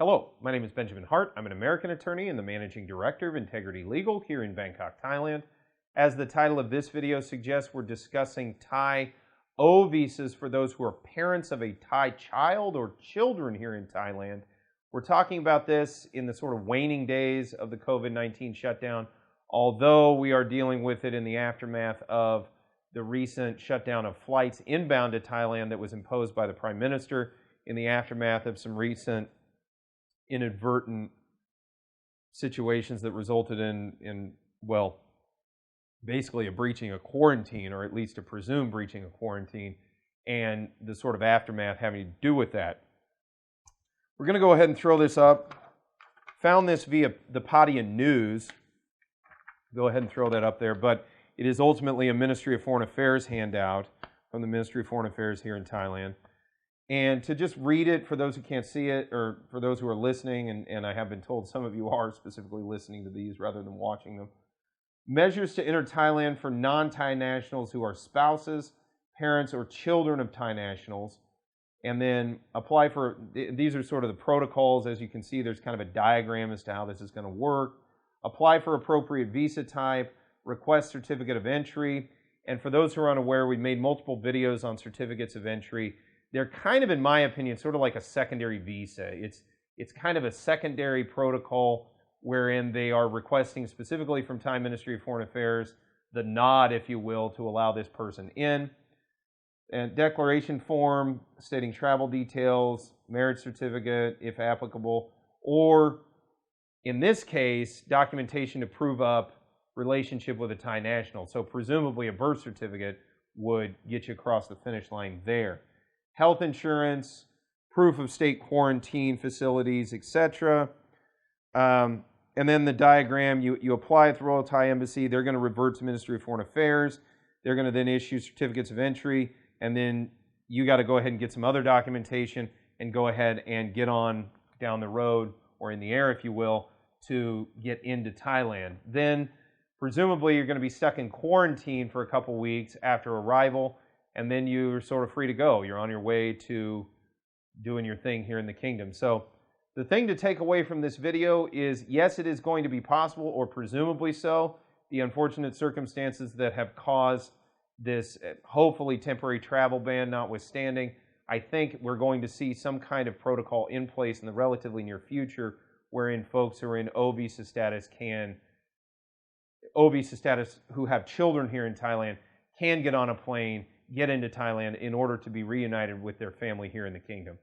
Hello, my name is Benjamin Hart. I'm an American attorney and the managing director of Integrity Legal here in Bangkok, Thailand. As the title of this video suggests, we're discussing Thai O visas for those who are parents of a Thai child or children here in Thailand. We're talking about this in the sort of waning days of the COVID-19 shutdown, although we are dealing with it in the aftermath of the recent shutdown of flights inbound to Thailand that was imposed by the Prime Minister in the aftermath of some recent inadvertent situations that resulted in basically a breaching of quarantine, or at least a presumed breaching of quarantine, and the sort of aftermath having to do with that. We're going to go ahead and throw this up. Found this via the Pattaya News. Go ahead and throw that up there, but it is ultimately a Ministry of Foreign Affairs handout from the Ministry of Foreign Affairs here in Thailand. And to just read it, for those who can't see it, or for those who are listening, and I have been told some of you are specifically listening to these rather than watching them. Measures to enter Thailand for non-Thai nationals who are spouses, parents, or children of Thai nationals. And then apply for, these are sort of the protocols. As you can see, there's kind of a diagram as to how this is going to work. Apply for appropriate visa type, request certificate of entry. And for those who are unaware, we've made multiple videos on certificates of entry. They're kind of, in my opinion, sort of like a secondary visa. It's kind of a secondary protocol wherein they are requesting specifically from Thai Ministry of Foreign Affairs the nod, if you will, to allow this person in. And declaration form stating travel details, marriage certificate, if applicable, or in this case, documentation to prove up relationship with a Thai national. So presumably a birth certificate would get you across the finish line there. Health insurance, proof of state quarantine facilities, etc. And then the diagram, you apply at the Royal Thai Embassy. They're going to revert to Ministry of Foreign Affairs. They're going to then issue certificates of entry. And then you got to go ahead and get some other documentation and go ahead and get on down the road, or in the air, if you will, to get into Thailand. Then presumably you're going to be stuck in quarantine for a couple weeks after arrival. And then you're sort of free to go. You're on your way to doing your thing here in the kingdom. So the thing to take away from this video is, yes, it is going to be possible, or presumably so. The unfortunate circumstances that have caused this hopefully temporary travel ban notwithstanding, I think we're going to see some kind of protocol in place in the relatively near future wherein folks who are in O visa status who have children here in Thailand can get on a plane, get into Thailand in order to be reunited with their family here in the kingdom.